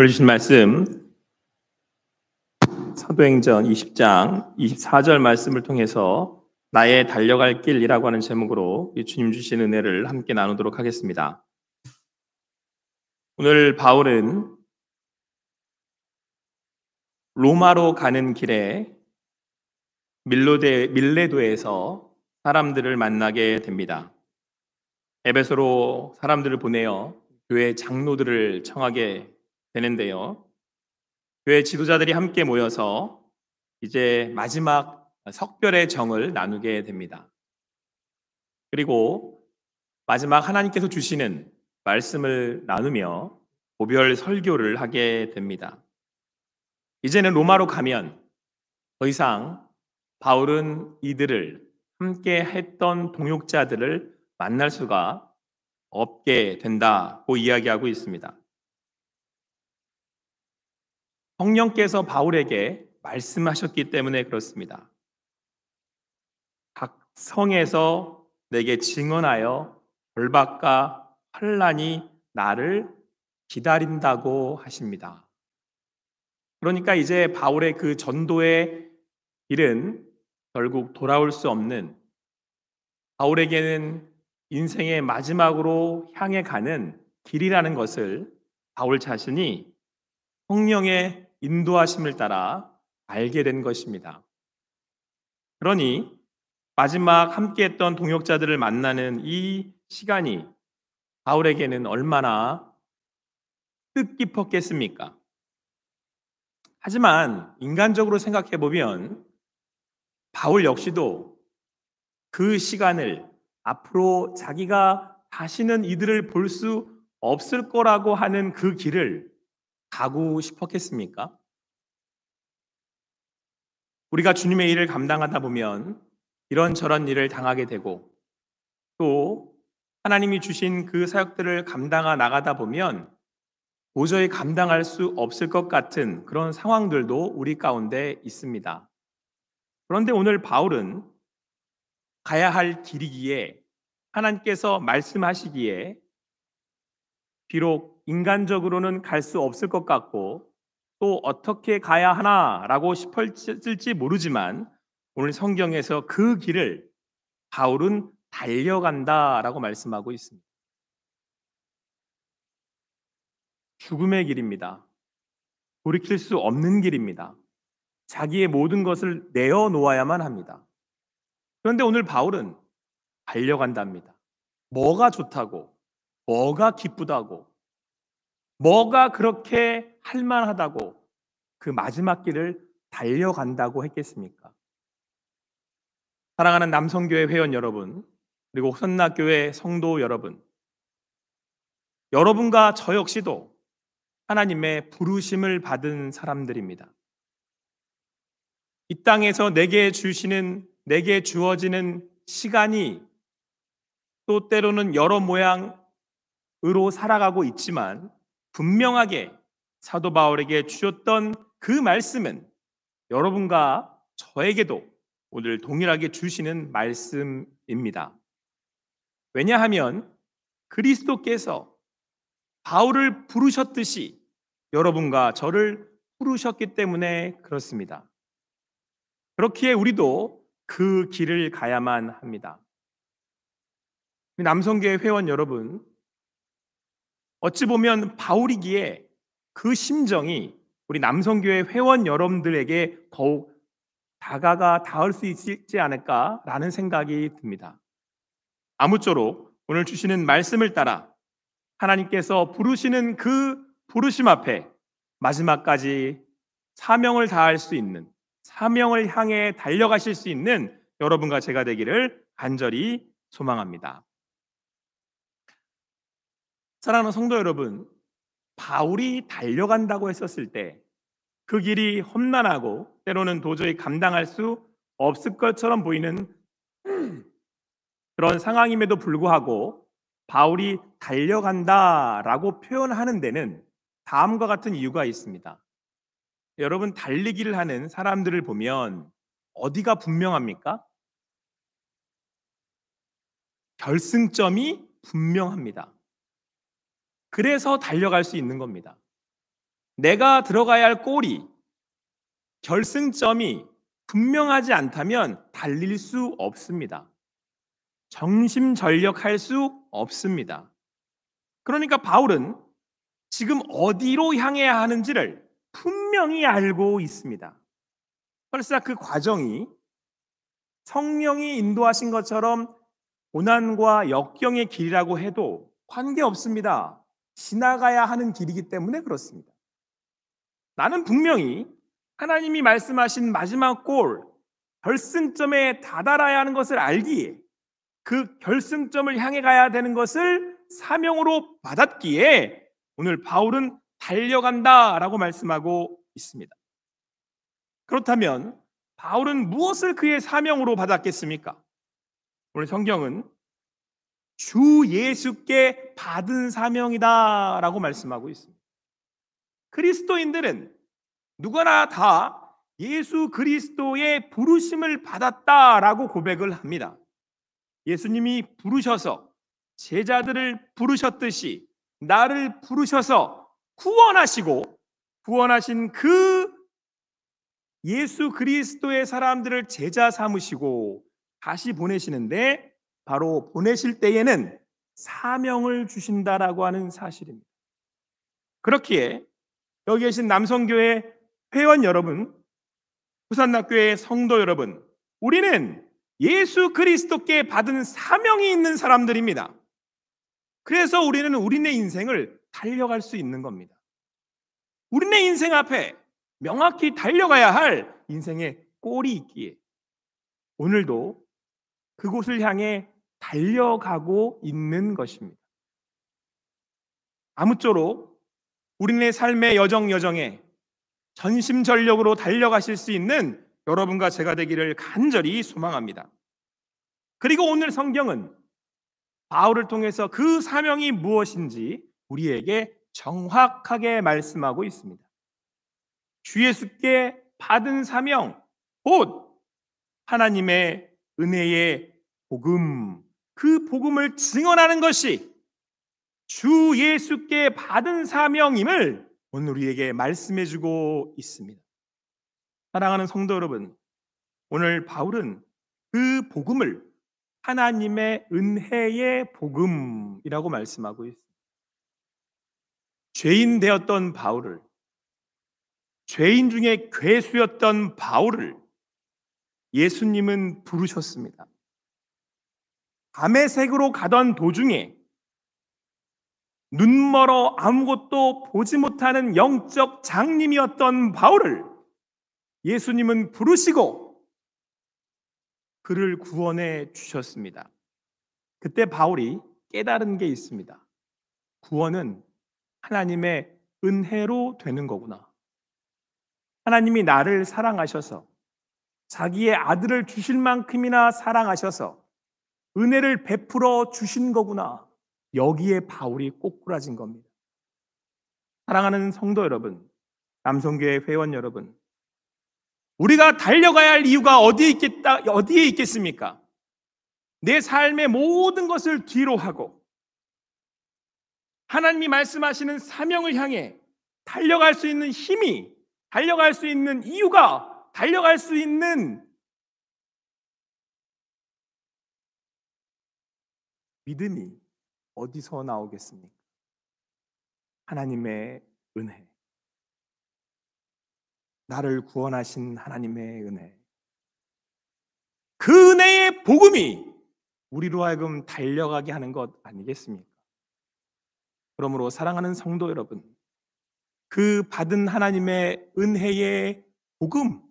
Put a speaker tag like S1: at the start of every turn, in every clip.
S1: 오늘 주신 말씀 사도행전 20장 24절 말씀을 통해서 나의 달려갈 길이라고 하는 제목으로 주님 주신 은혜를 함께 나누도록 하겠습니다. 오늘 바울은 로마로 가는 길에 밀레도에서 사람들을 만나게 됩니다. 에베소로 사람들을 보내어 교회 장로들을 청하게 되는데요. 교회 지도자들이 함께 모여서 이제 마지막 석별의 정을 나누게 됩니다. 그리고 마지막 하나님께서 주시는 말씀을 나누며 고별 설교를 하게 됩니다. 이제는 로마로 가면 더 이상 바울은 이들을 함께 했던 동역자들을 만날 수가 없게 된다고 이야기하고 있습니다. 성령께서 바울에게 말씀하셨기 때문에 그렇습니다. 각 성에서 내게 증언하여 벌받과 환난이 나를 기다린다고 하십니다. 그러니까 이제 바울의 그 전도의 길은 결국 돌아올 수 없는, 바울에게는 인생의 마지막으로 향해 가는 길이라는 것을 바울 자신이 성령의 인도하심을 따라 알게 된 것입니다. 그러니 마지막 함께했던 동역자들을 만나는 이 시간이 바울에게는 얼마나 뜻깊었겠습니까? 하지만 인간적으로 생각해 보면 바울 역시도 그 시간을, 앞으로 자기가 다시는 이들을 볼 수 없을 거라고 하는 그 길을 가고 싶었겠습니까? 우리가 주님의 일을 감당하다 보면 이런저런 일을 당하게 되고, 또 하나님이 주신 그 사역들을 감당하 나가다 보면 도저히 감당할 수 없을 것 같은 그런 상황들도 우리 가운데 있습니다. 그런데 오늘 바울은 가야 할 길이기에, 하나님께서 말씀하시기에 비록 인간적으로는 갈 수 없을 것 같고 또 어떻게 가야 하나라고 싶을지 모르지만 오늘 성경에서 그 길을 바울은 달려간다라고 말씀하고 있습니다. 죽음의 길입니다. 돌이킬 수 없는 길입니다. 자기의 모든 것을 내어놓아야만 합니다. 그런데 오늘 바울은 달려간답니다. 뭐가 좋다고, 뭐가 기쁘다고, 뭐가 그렇게 할만하다고 그 마지막 길을 달려간다고 했겠습니까? 사랑하는 남성교회 회원 여러분, 그리고 호선나교회 성도 여러분, 여러분과 저 역시도 하나님의 부르심을 받은 사람들입니다. 이 땅에서 내게 주어지는 시간이 또 때로는 여러 모양으로 살아가고 있지만, 분명하게 사도 바울에게 주셨던 그 말씀은 여러분과 저에게도 오늘 동일하게 주시는 말씀입니다. 왜냐하면 그리스도께서 바울을 부르셨듯이 여러분과 저를 부르셨기 때문에 그렇습니다. 그렇기에 우리도 그 길을 가야만 합니다. 남성교회 회원 여러분, 어찌 보면 바울이기에 그 심정이 우리 남성교회 회원 여러분들에게 더욱 닿을 수 있지 않을까라는 생각이 듭니다. 아무쪼록 오늘 주시는 말씀을 따라 하나님께서 부르시는 그 부르심 앞에 마지막까지 사명을 다할 수 있는, 사명을 향해 달려가실 수 있는 여러분과 제가 되기를 간절히 소망합니다. 사랑하는 성도 여러분, 바울이 달려간다고 했었을 때 그 길이 험난하고 때로는 도저히 감당할 수 없을 것처럼 보이는 그런 상황임에도 불구하고 바울이 달려간다라고 표현하는 데는 다음과 같은 이유가 있습니다. 여러분, 달리기를 하는 사람들을 보면 어디가 분명합니까? 결승점이 분명합니다. 그래서 달려갈 수 있는 겁니다. 내가 들어가야 할 골이, 결승점이 분명하지 않다면 달릴 수 없습니다. 정심전력할 수 없습니다. 그러니까 바울은 지금 어디로 향해야 하는지를 분명히 알고 있습니다. 설사 그 과정이 성령이 인도하신 것처럼 고난과 역경의 길이라고 해도 관계없습니다. 지나가야 하는 길이기 때문에 그렇습니다. 나는 분명히 하나님이 말씀하신 마지막 골, 결승점에 다다라야 하는 것을 알기에 그 결승점을 향해 가야 되는 것을 사명으로 받았기에 오늘 바울은 달려간다라고 말씀하고 있습니다. 그렇다면 바울은 무엇을 그의 사명으로 받았겠습니까? 오늘 성경은 주 예수께 받은 사명이다라고 말씀하고 있습니다. 그리스도인들은 누구나 다 예수 그리스도의 부르심을 받았다라고 고백을 합니다. 예수님이 부르셔서 제자들을 부르셨듯이 나를 부르셔서 구원하시고 구원하신 그 예수 그리스도의 사람들을 제자 삼으시고 다시 보내시는데 바로 보내실 때에는 사명을 주신다라고 하는 사실입니다. 그렇기에 여기 계신 남성교회 회원 여러분, 부산낙교회 성도 여러분, 우리는 예수 그리스도께 받은 사명이 있는 사람들입니다. 그래서 우리는 우리네 인생을 달려갈 수 있는 겁니다. 우리네 인생 앞에 명확히 달려가야 할 인생의 골이 있기에 오늘도 그곳을 향해 달려가고 있는 것입니다. 아무쪼록 우리네 삶의 여정에 전심전력으로 달려가실 수 있는 여러분과 제가 되기를 간절히 소망합니다. 그리고 오늘 성경은 바울을 통해서 그 사명이 무엇인지 우리에게 정확하게 말씀하고 있습니다. 주 예수께 받은 사명, 곧 하나님의 은혜의 복음, 그 복음을 증언하는 것이 주 예수께 받은 사명임을 오늘 우리에게 말씀해주고 있습니다. 사랑하는 성도 여러분, 오늘 바울은 그 복음을 하나님의 은혜의 복음이라고 말씀하고 있습니다. 죄인 되었던 바울을, 죄인 중에 괴수였던 바울을 예수님은 부르셨습니다. 담에색으로 가던 도중에 눈멀어 아무것도 보지 못하는 영적 장님이었던 바울을 예수님은 부르시고 그를 구원해 주셨습니다. 그때 바울이 깨달은 게 있습니다. 구원은 하나님의 은혜로 되는 거구나. 하나님이 나를 사랑하셔서 자기의 아들을 주실 만큼이나 사랑하셔서 은혜를 베풀어 주신 거구나. 여기에 바울이 꼬꾸라진 겁니다. 사랑하는 성도 여러분, 남성교회 회원 여러분, 우리가 달려가야 할 이유가 어디에 있겠습니까? 내 삶의 모든 것을 뒤로 하고 하나님이 말씀하시는 사명을 향해 달려갈 수 있는 힘이, 달려갈 수 있는 이유가, 달려갈 수 있는 믿음이 어디서 나오겠습니까? 하나님의 은혜. 나를 구원하신 하나님의 은혜. 그 은혜의 복음이 우리로 하여금 달려가게 하는 것 아니겠습니까? 그러므로 사랑하는 성도 여러분, 그 받은 하나님의 은혜의 복음,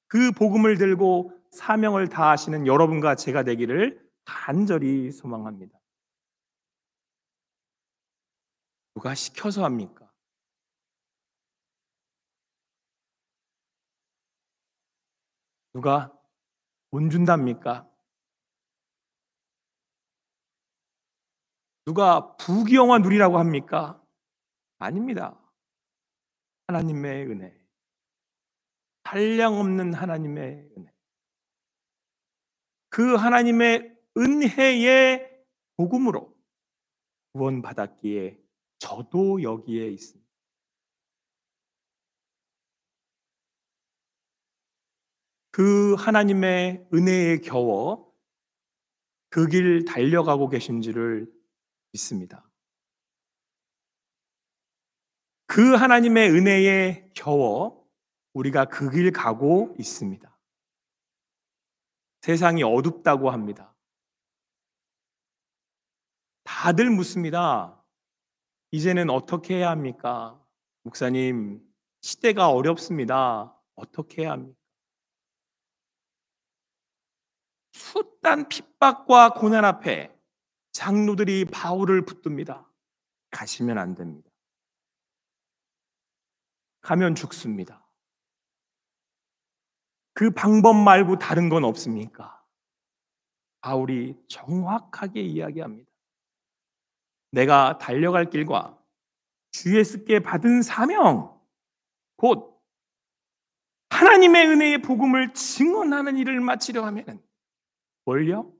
S1: 그 복음을 들고 사명을 다하시는 여러분과 제가 되기를 간절히 소망합니다. 누가 시켜서 합니까? 누가 돈 준답니까? 누가 부귀영화 누리라고 합니까? 아닙니다. 하나님의 은혜, 한량없는 하나님의 은혜, 그 하나님의 은혜의 복음으로 구원받았기에 저도 여기에 있습니다. 그 하나님의 은혜에 겨워 그 길 달려가고 계신 줄을 믿습니다. 그 하나님의 은혜에 겨워 우리가 그 길 가고 있습니다. 세상이 어둡다고 합니다. 다들 묻습니다. 이제는 어떻게 해야 합니까? 목사님, 시대가 어렵습니다. 어떻게 해야 합니까? 숱한 핍박과 고난 앞에 장로들이 바울을 붙듭니다. 가시면 안 됩니다. 가면 죽습니다. 그 방법 말고 다른 건 없습니까? 바울이 정확하게 이야기합니다. 내가 달려갈 길과 주 예수께 받은 사명, 곧 하나님의 은혜의 복음을 증언하는 일을 마치려 하면 뭘요?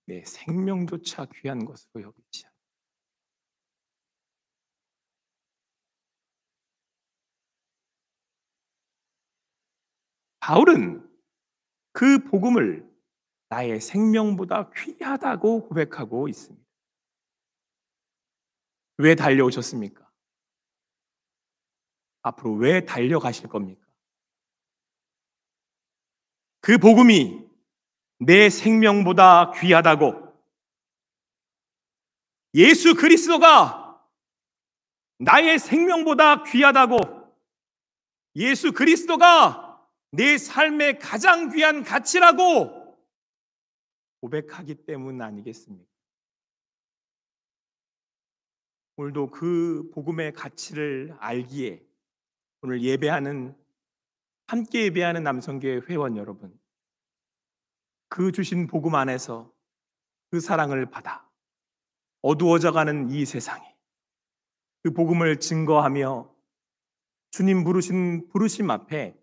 S1: 내 생명조차 귀한 것으로 여기지 않습니다. 바울은 그 복음을 나의 생명보다 귀하다고 고백하고 있습니다. 왜 달려오셨습니까? 앞으로 왜 달려가실 겁니까? 그 복음이 내 생명보다 귀하다고, 예수 그리스도가 나의 생명보다 귀하다고, 예수 그리스도가 내 삶의 가장 귀한 가치라고 고백하기 때문 아니겠습니까? 오늘도 그 복음의 가치를 알기에 오늘 함께 예배하는 남성교회 회원 여러분, 그 주신 복음 안에서 그 사랑을 받아 어두워져가는 이 세상에 그 복음을 증거하며 주님 부르신 부르심 앞에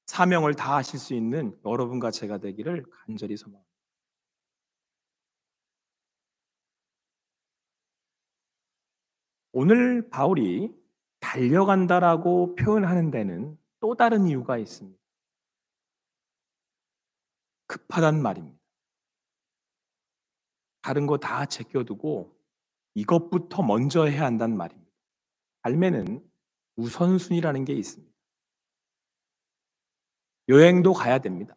S1: 사명을 다하실 수 있는 여러분과 제가 되기를 간절히 소망합니다. 오늘 바울이 달려간다라고 표현하는 데는 또 다른 이유가 있습니다. 급하단 말입니다. 다른 거 다 제껴두고 이것부터 먼저 해야 한단 말입니다. 삶에는 우선순위라는 게 있습니다. 여행도 가야 됩니다.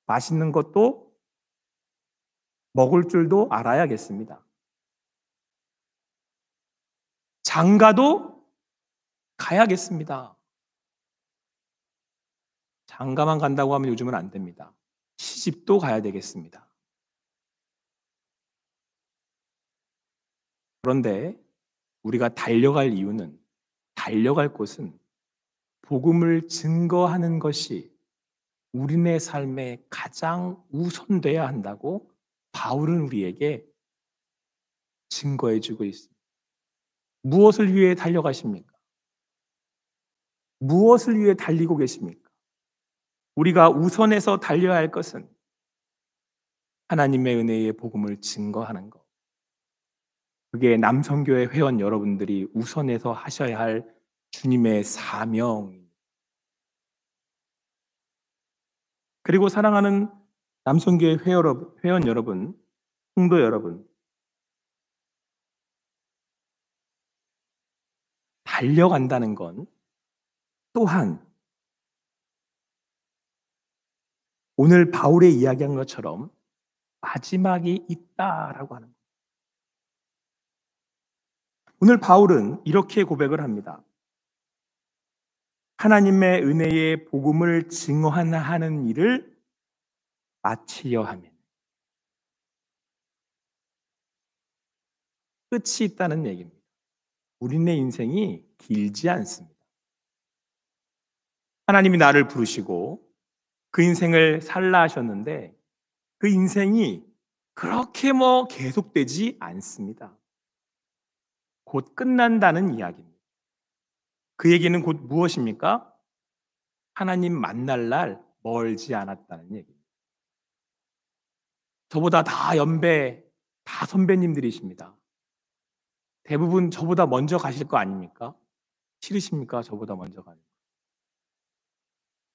S1: 맛있는 것도 먹을 줄도 알아야겠습니다. 장가도 가야겠습니다. 장가만 간다고 하면 요즘은 안 됩니다. 시집도 가야 되겠습니다. 그런데 우리가 달려갈 곳은 복음을 증거하는 것이 우리네 삶에 가장 우선돼야 한다고 바울은 우리에게 증거해 주고 있습니다. 무엇을 위해 달려가십니까? 무엇을 위해 달리고 계십니까? 우리가 우선해서 달려야 할 것은 하나님의 은혜의 복음을 증거하는 것. 그게 남성교회 회원 여러분들이 우선해서 하셔야 할 주님의 사명입니다. 그리고 사랑하는 남성교회 회원 여러분, 성도 여러분, 달려간다는 건 또한 오늘 바울의 이야기한 것처럼 마지막이 있다라고 하는 거예요. 오늘 바울은 이렇게 고백을 합니다. 하나님의 은혜의 복음을 증언하는 일을 마치려 하면 끝이 있다는 얘기입니다. 우리네 인생이 길지 않습니다. 하나님이 나를 부르시고 그 인생을 살라 하셨는데 그 인생이 그렇게 계속되지 않습니다. 곧 끝난다는 이야기입니다. 그 얘기는 곧 무엇입니까? 하나님 만날 날 멀지 않았다는 얘기입니다. 저보다 다 선배님들이십니다. 대부분 저보다 먼저 가실 거 아닙니까? 싫으십니까? 저보다 먼저 가는 거.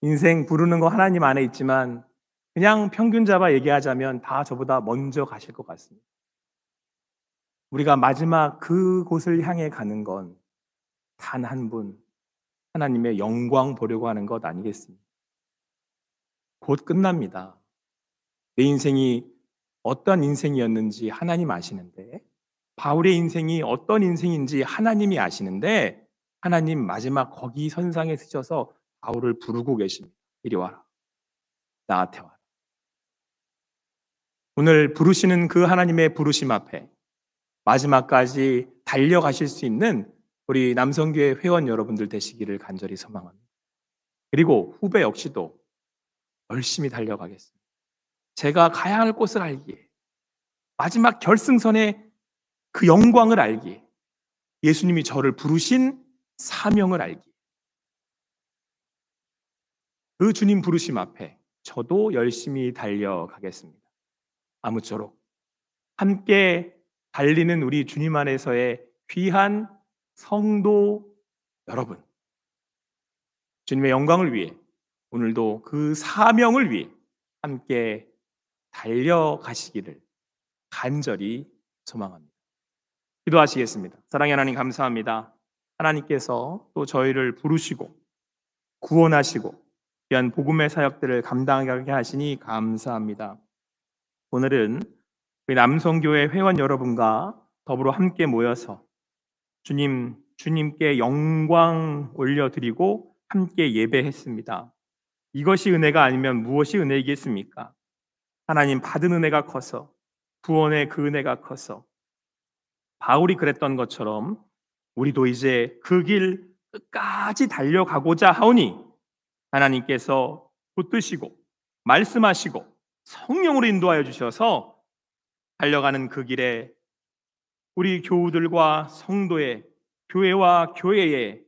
S1: 인생 부르는 거 하나님 안에 있지만 그냥 평균 잡아 얘기하자면 다 저보다 먼저 가실 것 같습니다. 우리가 마지막 그곳을 향해 가는 건 단 한 분, 하나님의 영광 보려고 하는 것 아니겠습니까? 곧 끝납니다. 내 인생이 어떤 인생이었는지 하나님 아시는데, 바울의 인생이 어떤 인생인지 하나님이 아시는데, 하나님 마지막 거기 선상에 서셔서 바울을 부르고 계십니다. 이리 와라. 나한테 와라. 오늘 부르시는 그 하나님의 부르심 앞에 마지막까지 달려가실 수 있는 우리 남성교회 회원 여러분들 되시기를 간절히 소망합니다. 그리고 후배 역시도 열심히 달려가겠습니다. 제가 가야 할 곳을 알기에, 마지막 결승선의 그 영광을 알기에, 예수님이 저를 부르신 사명을 알기에, 그 주님 부르심 앞에 저도 열심히 달려가겠습니다. 아무쪼록 함께 달리는 우리 주님 안에서의 귀한 성도 여러분, 주님의 영광을 위해, 오늘도 그 사명을 위해 함께 달려가시기를 간절히 소망합니다. 기도하시겠습니다. 사랑의 하나님, 감사합니다. 하나님께서 또 저희를 부르시고 구원하시고 귀한 복음의 사역들을 감당하게 하시니 감사합니다. 오늘은 우리 남성교회 회원 여러분과 더불어 함께 모여서 주님께 영광 올려드리고 함께 예배했습니다. 이것이 은혜가 아니면 무엇이 은혜이겠습니까? 하나님 받은 은혜가 커서, 구원의 그 은혜가 커서 바울이 그랬던 것처럼 우리도 이제 그 길 끝까지 달려가고자 하오니 하나님께서 붙드시고 말씀하시고 성령으로 인도하여 주셔서 달려가는 그 길에 우리 교우들과 성도의, 교회와 교회의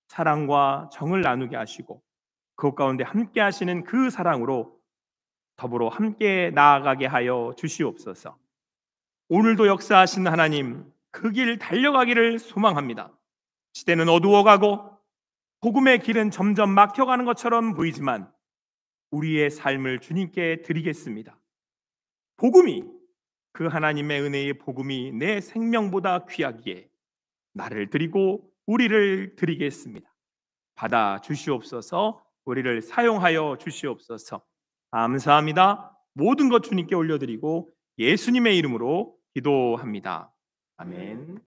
S1: 사랑과 정을 나누게 하시고 그것 가운데 함께 하시는 그 사랑으로 더불어 함께 나아가게 하여 주시옵소서. 오늘도 역사하신 하나님, 그 길 달려가기를 소망합니다. 시대는 어두워가고 복음의 길은 점점 막혀가는 것처럼 보이지만 우리의 삶을 주님께 드리겠습니다. 복음이, 그 하나님의 은혜의 복음이 내 생명보다 귀하기에 나를 드리고 우리를 드리겠습니다. 받아 주시옵소서. 우리를 사용하여 주시옵소서. 감사합니다. 모든 것 주님께 올려드리고 예수님의 이름으로 기도합니다. 아멘.